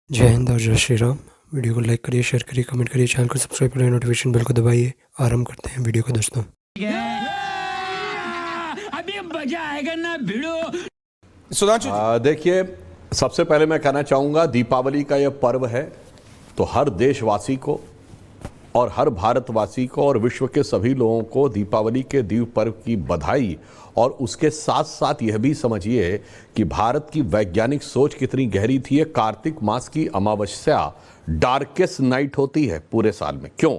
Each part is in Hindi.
जय हिंद और जय श्री राम। वीडियो को लाइक करिए, शेयर करिए, कमेंट करिए, चैनल को सब्सक्राइब करिए, नोटिफिकेशन बेल को दबाइए। आरंभ करते हैं वीडियो को दोस्तों। अभी मजा आएगा ना भिड़ो। सुधांशु देखिए, सबसे पहले मैं कहना चाहूँगा दीपावली का यह पर्व है तो हर देशवासी को और हर भारतवासी को और विश्व के सभी लोगों को दीपावली के दीप पर्व की बधाई। और उसके साथ साथ यह भी समझिए कि भारत की वैज्ञानिक सोच कितनी गहरी थी। कार्तिक मास की अमावस्या डार्केस्ट नाइट होती है पूरे साल में। क्यों?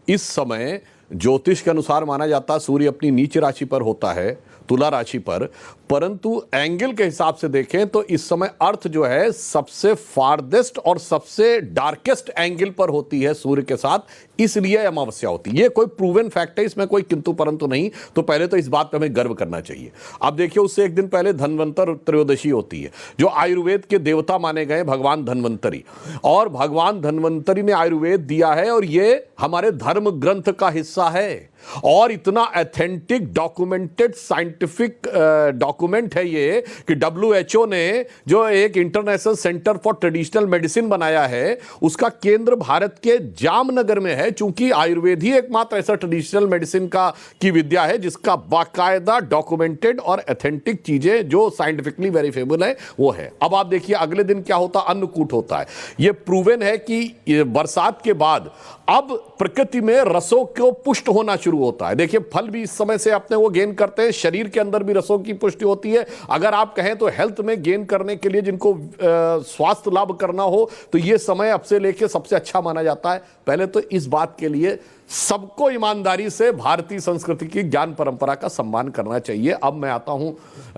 इस समय ज्योतिष के अनुसार माना जाता है सूर्य अपनी नीच राशि पर होता है, तुला राशि पर, परंतु एंगल के हिसाब से देखें तो इस समय अर्थ जो है सबसे फारदेस्ट और सबसे डार्केस्ट एंगल पर होती है सूर्य के साथ, इसलिए अमावस्या होती है। ये कोई प्रूवन फैक्ट है, इसमें कोई किंतु परंतु नहीं। तो पहले तो इस बात पर हमें गर्व करना चाहिए। अब देखिए, उससे एक दिन पहले धन्वंतर त्रयोदशी होती है, जो आयुर्वेद के देवता माने गए भगवान धन्वंतरी। और भगवान धन्वंतरी ने आयुर्वेद दिया है और ये हमारे धर्म ग्रंथ का हिस्सा है। और इतना ऑथेंटिक डॉक्यूमेंटेड साइंटिफिक डॉक्यूमेंट है ये कि WHO ने जो एक international centre for traditional medicine बनाया है, उसका केंद्र भारत के जामनगर में है। चूंकि आयुर्वेद ही एकमात्र ऐसा ट्रेडिशनल मेडिसिन की विद्या है जिसका बाकायदा डॉक्यूमेंटेड और ऑथेंटिक चीजें जो साइंटिफिकली वेरीफेबल है वो है। अब आप देखिए, अगले दिन क्या होता है? अन्नकूट होता है। यह प्रूवन है कि बरसात के बाद अब प्रकृति में रसों को पुष्ट होना शुरू होता है। देखिए, फल भी इस समय से अपने वो गेन करते हैं, शरीर के अंदर भी रसों की पुष्टि होती है। अगर आप कहें तो हेल्थ में गेन करने के लिए, जिनको स्वास्थ्य लाभ करना हो, तो ये समय अब से लेके सबसे अच्छा माना जाता है। पहले तो इस बात के लिए सबको ईमानदारी से भारतीय संस्कृति की ज्ञान परंपरा का सम्मान करना चाहिए। अब मैं आता हूं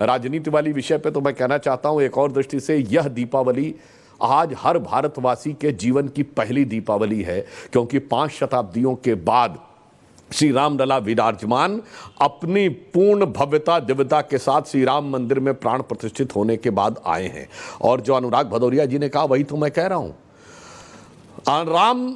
राजनीति वाली विषय पे, तो मैं कहना चाहता हूं एक और दृष्टि से यह दीपावली आज हर भारतवासी के जीवन की पहली दीपावली है, क्योंकि 5 शताब्दियों के बाद श्री राम लला विराजमान अपनी पूर्ण भव्यता दिव्यता के साथ श्री राम मंदिर में प्राण प्रतिष्ठित होने के बाद आए हैं। और जो अनुराग भदौरिया जी ने कहा वही तो मैं कह रहा हूं। राम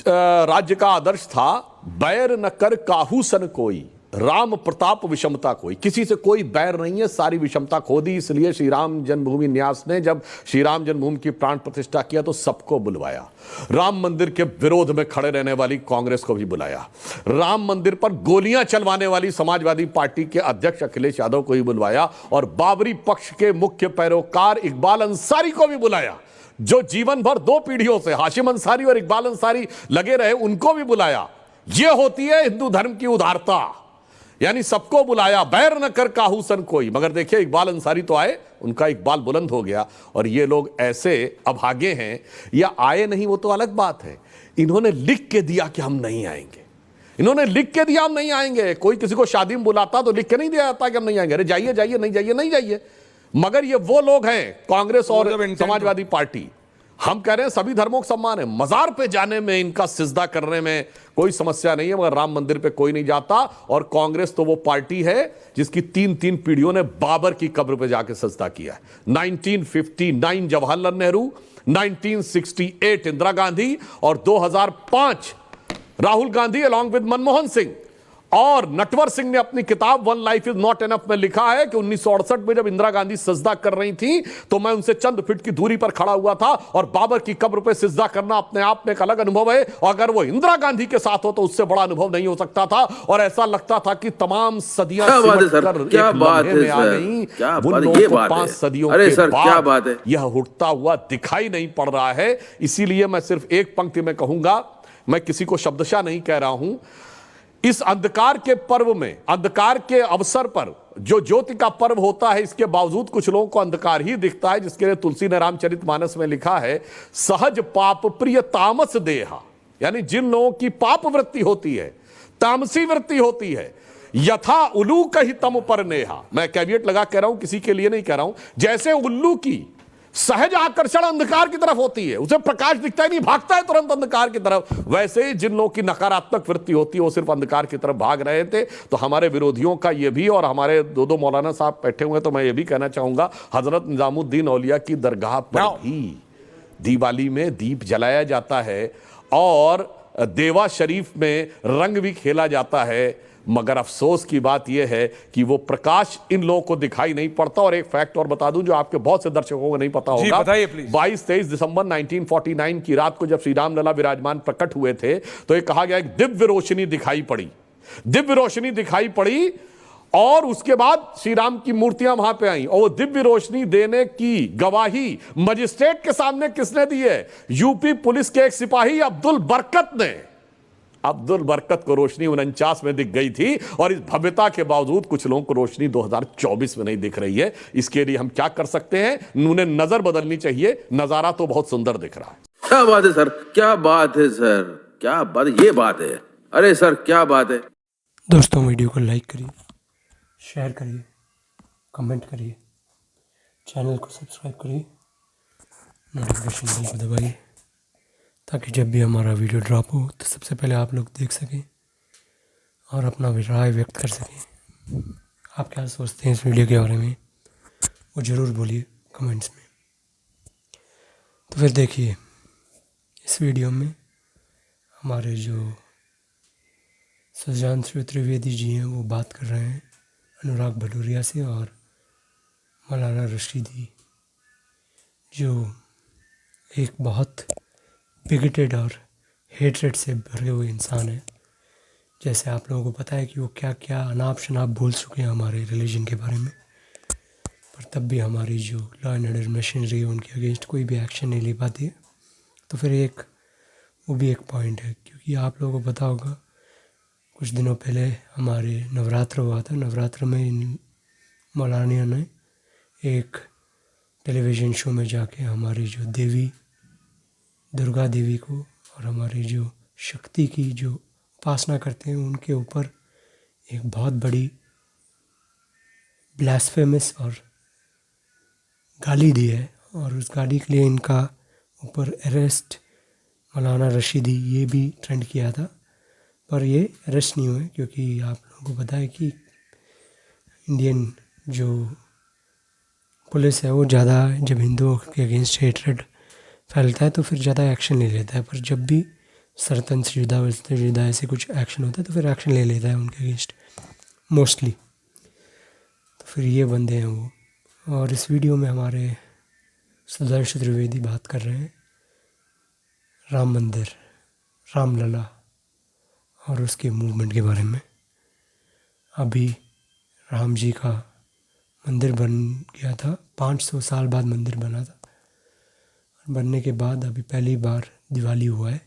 राज्य का आदर्श था, बैर न कर काहू सन कोई, राम प्रताप विषमता कोई। किसी से कोई बैर नहीं है, सारी विषमता खो दी। इसलिए श्री राम जन्मभूमि न्यास ने जब श्री राम जन्मभूमि की प्राण प्रतिष्ठा किया तो सबको बुलवाया। राम मंदिर के विरोध में खड़े रहने वाली कांग्रेस को भी बुलाया। राम मंदिर पर गोलियां चलवाने वाली समाजवादी पार्टी के अध्यक्ष अखिलेश यादव को भी बुलवाया। और बाबरी पक्ष के मुख्य पैरोकार इकबाल अंसारी को भी बुलाया, जो जीवन भर 2 पीढ़ियों से हाशिम अंसारी और इकबाल अंसारी लगे रहे, उनको भी बुलाया। यह होती है हिंदू धर्म की उदारता, यानी सबको बुलाया। बैर न कर काहू सन कोई। मगर देखिए, इकबाल अंसारी तो आए, उनका इकबाल बुलंद हो गया। और ये लोग ऐसे अभागे हैं, या आए नहीं वो तो अलग बात है, इन्होंने लिख के दिया कि हम नहीं आएंगे। इन्होंने लिख के दिया हम नहीं आएंगे। कोई किसी को शादी में बुलाता तो लिख के नहीं दिया जाता कि हम नहीं आएंगे। अरे जाइए जाइए, नहीं जाइए नहीं जाइए। मगर ये वो लोग हैं, कांग्रेस और समाजवादी पार्टी। हम कह रहे हैं सभी धर्मों का सम्मान है, मजार पे जाने में, इनका सिजदा करने में कोई समस्या नहीं है, मगर राम मंदिर पे कोई नहीं जाता। और कांग्रेस तो वो पार्टी है जिसकी 3 पीढ़ियों ने बाबर की कब्र पे जाके सिजदा किया है। 1959 जवाहरलाल नेहरू, 1968 इंदिरा गांधी और 2005 राहुल गांधी अलॉन्ग विद मनमोहन सिंह। और नटवर सिंह ने अपनी किताब one life is not enough में लिखा है कि 1968 में जब इंदिरा गांधी सिजदा कर रही थी तो मैं उनसे चंद फीट की दूरी पर खड़ा हुआ था, और बाबर की कब्र पे सिजदा करना अपने आप में एक अलग अनुभव है। और अगर वो इंदिरा गांधी के साथ हो तो उससे बड़ा अनुभव नहीं हो सकता था। और ऐसा लगता था कि तमाम सदियां सिमट कर एक लम्हे में आ गई। उन लोगों को 5 सदियों के बाद यह उठता हुआ दिखाई नहीं पड़ रहा है। इसीलिए मैं सिर्फ एक पंक्ति में कहूंगा, मैं किसी को शब्दशः नहीं कह रहा हूं, इस अंधकार के पर्व में, अंधकार के अवसर पर जो ज्योति का पर्व होता है, इसके बावजूद कुछ लोगों को अंधकार ही दिखता है, जिसके लिए तुलसी ने रामचरितमानस में लिखा है, सहज पाप प्रिय तामस देहा। यानी जिन लोगों की पाप वृत्ति होती है, तामसी वृत्ति होती है, यथा उल्लू कही तम पर नेहा। मैं कैवियट लगा कह रहा हूं, किसी के लिए नहीं कह रहा हूं। जैसे उल्लू की सहज आकर्षण अंधकार की तरफ होती है, उसे प्रकाश दिखता ही नहीं, भागता है तुरंत अंधकार की तरफ, वैसे ही जिन लोगों की नकारात्मक वृत्ति होती है वो सिर्फ अंधकार की तरफ भाग रहे थे। तो हमारे विरोधियों का ये भी, और हमारे 2 मौलाना साहब बैठे हुए हैं, तो मैं ये भी कहना चाहूंगा, हजरत निजामुद्दीन औलिया की दरगाह पर भी दिवाली में दीप जलाया जाता है और देवा शरीफ में रंग भी खेला जाता है। मगर अफसोस की बात यह है कि वो प्रकाश इन लोगों को दिखाई नहीं पड़ता। और एक फैक्ट और बता दूं जो आपके बहुत से दर्शकों को नहीं पता जी, होगा, बताइए प्लीज। 22-23 दिसंबर 1949 की रात को जब श्री राम लला विराजमान प्रकट हुए थे तो ये कहा गया एक दिव्य रोशनी दिखाई पड़ी, दिव्य रोशनी दिखाई पड़ी। और उसके बाद श्री राम की मूर्तियां वहां पे आई और वो दिव्य रोशनी देने की गवाही मजिस्ट्रेट के सामने किसने दी है? यूपी पुलिस के एक सिपाही अब्दुल बरकत ने। अब्दुल बरकत को रोशनी 49 में दिख गई थी और इस भव्यता के बावजूद कुछ लोगों को रोशनी 2024 में नहीं दिख रही है। इसके लिए हम क्या कर सकते हैं? उन्हें नजर बदलनी चाहिए। नजारा तो बहुत सुंदर दिख रहा है। क्या बात है सर, क्या बात है सर, क्या बात, ये बात है। अरे सर क्या बात है। दोस्तों वीडियो को लाइक करिए, शेयर करिए, कमेंट करिए, चैनल को सब्सक्राइब करिए, नोटिफिकेशन बेल को दबाइए ताकि जब भी हमारा वीडियो ड्रॉप हो तो सबसे पहले आप लोग देख सकें और अपना राय व्यक्त कर सकें। आप क्या सोचते हैं इस वीडियो के बारे में वो ज़रूर बोलिए कमेंट्स में। तो फिर देखिए इस वीडियो में हमारे जो सुशांत त्रिवेदी जी हैं वो बात कर रहे हैं अनुराग भदौरिया से और मौलाना रशीदी जो एक बहुत बिगेटेड और हेट्रेड से भरे हुए इंसान है। जैसे आप लोगों को पता है कि वो क्या क्या अनाप शनाप बोल चुके हैं हमारे रिलीजन के बारे में, पर तब भी हमारी जो लॉ एंड ऑर्डर मशीनरी है उनके अगेंस्ट कोई भी एक्शन नहीं ले पाती है। तो फिर वो भी एक पॉइंट है, क्योंकि आप लोगों को पता होगा कुछ दिनों पहले हमारे नवरात्र हुआ था। नवरात्र में इन मौलाना ने एक टेलीविज़न शो में जाके हमारी जो देवी दुर्गा देवी को और हमारी जो शक्ति की जो उपासना करते हैं उनके ऊपर एक बहुत बड़ी ब्लास्फेमस और गाली दी है। और उस गाली के लिए इनका ऊपर अरेस्ट मौलाना रशीदी ये भी ट्रेंड किया था, पर ये अरेस्ट नहीं हुए क्योंकि आप लोगों को पता है कि इंडियन जो पुलिस है वो ज़्यादा जब हिंदुओं के अगेंस्ट हेट्रेड फैलता है तो फिर ज़्यादा एक्शन ले लेता है। पर जब भी सरतंत्र युद्ध ऐसे कुछ एक्शन होता है तो फिर एक्शन ले लेता है उनके अगेंस्ट मोस्टली। तो फिर ये बंदे हैं वो। और इस वीडियो में हमारे सुधांशु त्रिवेदी बात कर रहे हैं राम मंदिर, रामलला और उसके मूवमेंट के बारे में। अभी राम जी का मंदिर बन गया था, 500 साल बाद मंदिर बना था। बनने के बाद अभी पहली बार दिवाली हुआ है,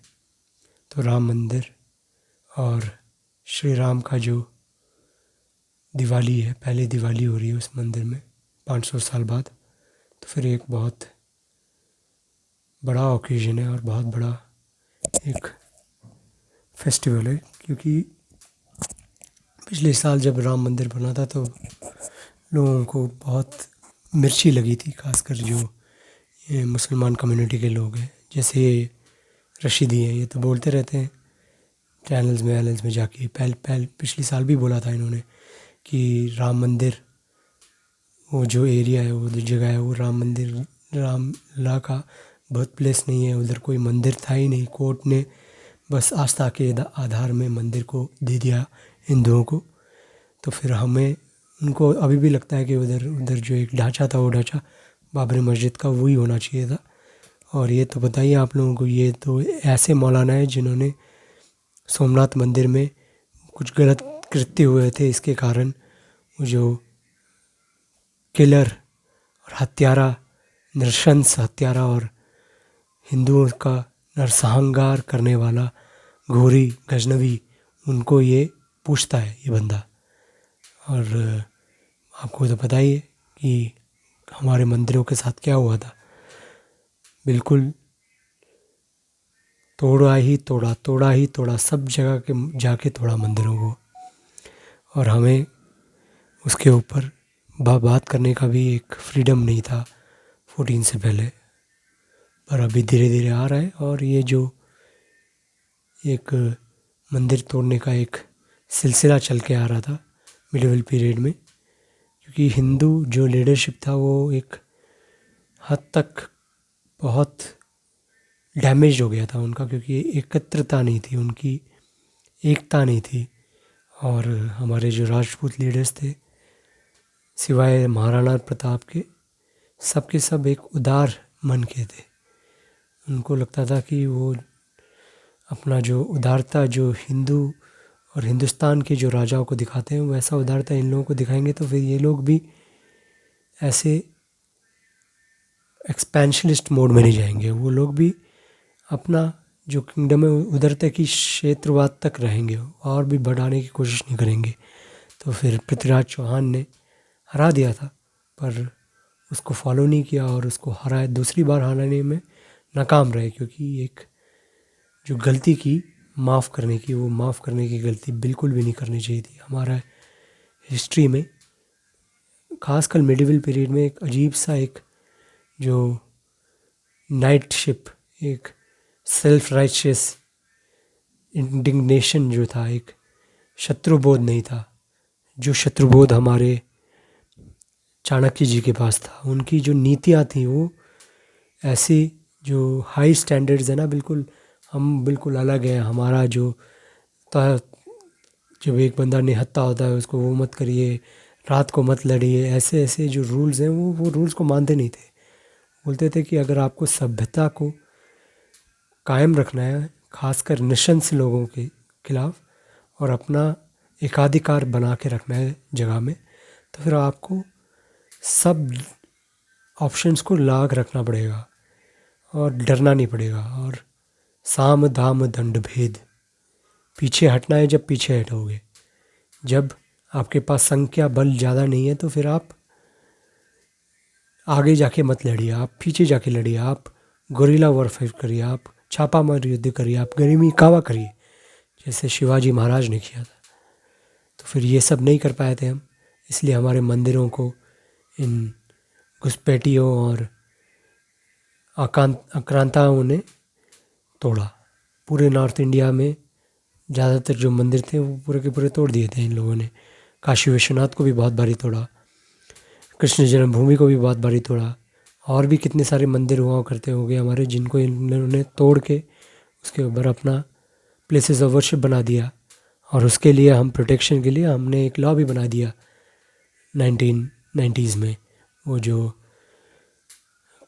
तो राम मंदिर और श्री राम का जो दिवाली है, पहली दिवाली हो रही है उस मंदिर में 500 साल बाद। तो फिर एक बहुत बड़ा ओकेजन है और बहुत बड़ा एक फेस्टिवल है, क्योंकि पिछले साल जब राम मंदिर बना था तो लोगों को बहुत मिर्ची लगी थी, खासकर जो ये मुसलमान कम्युनिटी के लोग हैं। जैसे रशीदी हैं, ये तो बोलते रहते हैं चैनल्स में जाके, पिछले साल भी बोला था इन्होंने कि राम मंदिर वो जो एरिया है, वो जो जगह है, वो राम मंदिर रामलला का बर्थ प्लेस नहीं है, उधर कोई मंदिर था ही नहीं। कोर्ट ने बस आस्था के आधार में मंदिर को दे दिया हिंदुओं को। तो फिर हमें उनको अभी भी लगता है कि उधर जो एक ढांचा था वो ढांचा बाबरी मस्जिद का वही होना चाहिए था। और ये तो बताइए आप लोगों को, ये तो ऐसे मौलाना है जिन्होंने सोमनाथ मंदिर में कुछ गलत कृत्य हुए थे, इसके कारण वो जो किलर और हत्यारा, नृशंस हत्यारा और हिंदुओं का नरसंहार करने वाला घोरी गजनवी, उनको ये पूछता है ये बंदा। और आपको तो पता ही है कि हमारे मंदिरों के साथ क्या हुआ था। बिल्कुल तोड़ा ही तोड़ा, सब जगह के जाके तोड़ा मंदिरों को। और हमें उसके ऊपर बात करने का भी एक फ्रीडम नहीं था 14 से पहले, पर अभी धीरे धीरे आ रहा है। और ये जो एक मंदिर तोड़ने का एक सिलसिला चल के आ रहा था मिडिवल पीरियड में, क्योंकि हिंदू जो लीडरशिप था वो एक हद तक बहुत डैमेज हो गया था उनका, क्योंकि एकत्रता नहीं थी उनकी, एकता नहीं थी। और हमारे जो राजपूत लीडर्स थे सिवाय महाराणा प्रताप के सब एक उदार मन के थे। उनको लगता था कि वो अपना जो उदारता जो हिंदू और हिंदुस्तान के जो राजाओं को दिखाते हैं वैसा उदारता इन लोगों को दिखाएंगे तो फिर ये लोग भी ऐसे एक्सपेंशनिस्ट मोड में नहीं जाएंगे। वो लोग भी अपना जो किंगडम है उधर तक ही क्षेत्रवाद तक रहेंगे और भी बढ़ाने की कोशिश नहीं करेंगे। तो फिर पृथ्वीराज चौहान ने हरा दिया था पर उसको फॉलो नहीं किया और उसको हराए दूसरी बार हराने में नाकाम रहे, क्योंकि एक जो गलती की माफ़ करने की, वो माफ़ करने की गलती बिल्कुल भी नहीं करनी चाहिए थी। हमारा हिस्ट्री में खासकर मिडिवल पीरियड में एक अजीब सा एक जो नाइटशिप, एक सेल्फ राइचियस इंडिग्नेशन जो था, एक शत्रुबोध नहीं था, जो शत्रुबोध हमारे चाणक्य जी के पास था। उनकी जो नीतियाँ थी वो ऐसी जो हाई स्टैंडर्ड्स है ना, बिल्कुल हम बिल्कुल अलग हैं। हमारा जो जब एक बंदा निहत्था होता है उसको वो मत करिए, रात को मत लड़िए, ऐसे ऐसे जो रूल्स हैं वो रूल्स को मानते नहीं थे। बोलते थे कि अगर आपको सभ्यता को कायम रखना है, खासकर निशंस लोगों के खिलाफ, और अपना एकाधिकार बना के रखना है जगह में, तो फिर आपको सब ऑप्शंस को लाग रखना पड़ेगा और डरना नहीं पड़ेगा। और साम दाम दंड भेद, पीछे हटना है जब पीछे हटोगे। जब आपके पास संख्या बल ज़्यादा नहीं है तो फिर आप आगे जाके मत लड़िए, आप पीछे जाके लड़िए, आप गोरिल्ला वॉरफेयर करिए, आप छापामार युद्ध करिए, आप गरीमी कावा करिए, जैसे शिवाजी महाराज ने किया था। तो फिर ये सब नहीं कर पाए थे हम, इसलिए हमारे मंदिरों को इन घुसपैठियों और आक्रांताओं ने तोड़ा। पूरे नॉर्थ इंडिया में ज़्यादातर जो मंदिर थे वो पूरे के पूरे तोड़ दिए थे इन लोगों ने। काशी विश्वनाथ को भी बहुत भारी तोड़ा, कृष्ण जन्मभूमि को भी बहुत भारी तोड़ा, और भी कितने सारे मंदिर हुआ करते होंगे हमारे जिनको इन्होंने तोड़ के उसके ऊपर अपना प्लेसेस ऑफ वर्शिप बना दिया। और उसके लिए हम प्रोटेक्शन के लिए हमने एक लॉ भी बना दिया 1990s में। वो जो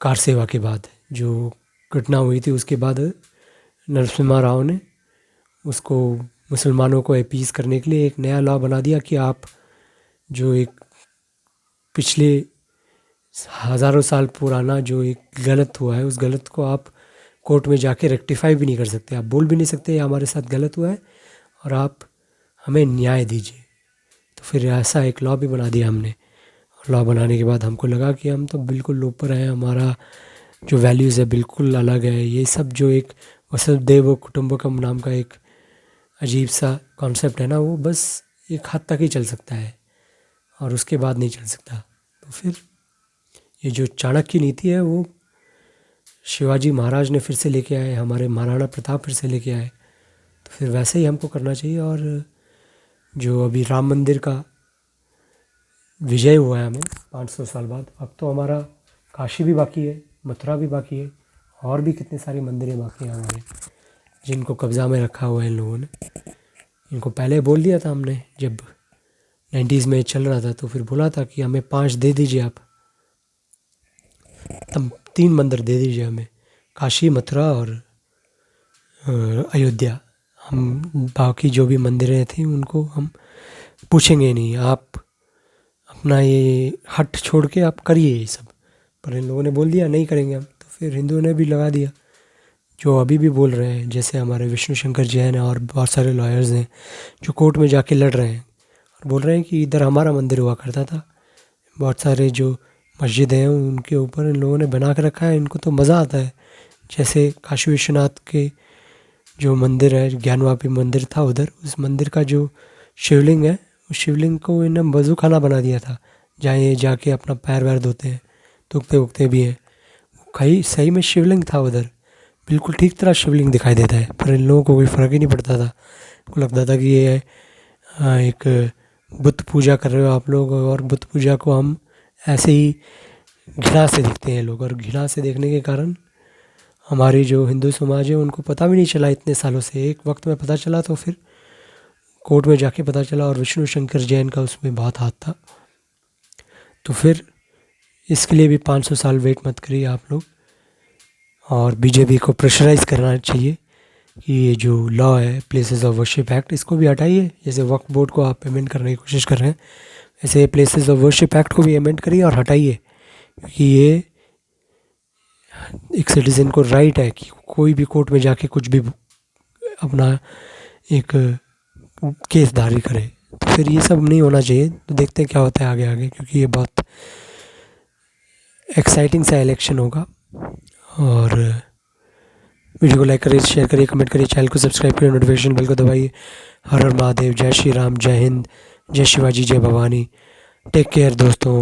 कार सेवा के बाद जो घटना हुई थी उसके बाद नरसिम्हा राव ने उसको मुसलमानों को अपीस करने के लिए एक नया लॉ बना दिया कि आप जो एक पिछले हज़ारों साल पुराना जो एक गलत हुआ है उस गलत को आप कोर्ट में जाके रेक्टिफाई भी नहीं कर सकते। आप बोल भी नहीं सकते ये हमारे साथ गलत हुआ है और आप हमें न्याय दीजिए। तो फिर ऐसा एक लॉ भी बना दिया हमने। लॉ बनाने के बाद हमको लगा कि हम तो बिल्कुल ऊपर हैं, हमारा जो वैल्यूज़ है बिल्कुल अलग है। ये सब जो एक वसुधैव कुटुंबकम नाम का एक अजीब सा कॉन्सेप्ट है ना, वो बस एक हद तक ही चल सकता है और उसके बाद नहीं चल सकता। तो फिर ये जो चाणक्य नीति है वो शिवाजी महाराज ने फिर से लेके आए, हमारे महाराणा प्रताप फिर से लेके आए। तो फिर वैसे ही हमको करना चाहिए। और जो अभी राम मंदिर का विजय हुआ है हमें 500 साल बाद, अब तो हमारा काशी भी बाकी है, मथुरा भी बाकी है, और भी कितने सारे मंदिरें बाकी हैं हमारे जिनको कब्ज़ा में रखा हुआ है इन लोगों ने। इनको पहले बोल दिया था हमने, जब 90s में चल रहा था तो फिर बोला था कि हमें 5 दे दीजिए आप, तब 3 मंदिर दे दीजिए हमें, काशी, मथुरा और अयोध्या। हम बाकी जो भी मंदिरें थी उनको हम पूछेंगे नहीं, आप अपना ये हट छोड़ के आप करिए ये सब। पर इन लोगों ने बोल दिया नहीं करेंगे हम, तो फिर हिंदुओं ने भी लगा दिया। जो अभी भी बोल रहे हैं, जैसे हमारे विष्णु शंकर जैन और बहुत सारे लॉयर्स हैं जो कोर्ट में जाके लड़ रहे हैं और बोल रहे हैं कि इधर हमारा मंदिर हुआ करता था। बहुत सारे जो मस्जिद हैं उनके ऊपर इन लोगों ने बना के रखा है, इनको तो मज़ा आता है। जैसे काशी विश्वनाथ के जो मंदिर है, ज्ञानवापी मंदिर था उधर, उस मंदिर का जो शिवलिंग है उस शिवलिंग को इन्हें वज़ू खाना बना दिया था, जहाँ ये जाके अपना पैर वैर धोते हैं, थूकते उगते भी हैं। कहीं सही में शिवलिंग था उधर, बिल्कुल ठीक तरह शिवलिंग दिखाई देता है, पर इन लोगों को कोई फ़र्क ही नहीं पड़ता था। उनको लगता था कि ये एक बुत पूजा कर रहे हो आप लोग, और बुत पूजा को हम ऐसे ही घृणा से देखते हैं लोग। और घृणा से देखने के कारण हमारी जो हिंदू समाज है उनको पता भी नहीं चला इतने सालों से। एक वक्त में पता चला तो फिर कोर्ट में जाके पता चला और विष्णु शंकर जैन का उसमें बहुत हाथ था। तो फिर इसके लिए भी 500 साल वेट मत करिए आप लोग, और बीजेपी को प्रेशराइज करना चाहिए कि ये जो लॉ है प्लेसेस ऑफ वर्शिप एक्ट, इसको भी हटाइए। जैसे वक्फ बोर्ड को आप अमेंड करने की कोशिश कर रहे हैं, ऐसे प्लेसेस ऑफ वर्शिप एक्ट को भी अमेंड करिए और हटाइए, क्योंकि ये एक सिटीज़न को राइट है कि कोई भी कोर्ट में जाके कुछ भी अपना एक केस दायर करे। तो फिर ये सब नहीं होना चाहिए। तो देखते हैं क्या होता है आगे आगे, क्योंकि ये बहुत एक्साइटिंग सा इलेक्शन होगा। और वीडियो को लाइक करिए, शेयर करिए, कमेंट करिए, चैनल को सब्सक्राइब करिए, नोटिफिकेशन बेल को दबाइए। हर हर महादेव, जय श्री राम, जय हिंद, जय शिवाजी, जय भवानी। टेक केयर दोस्तों।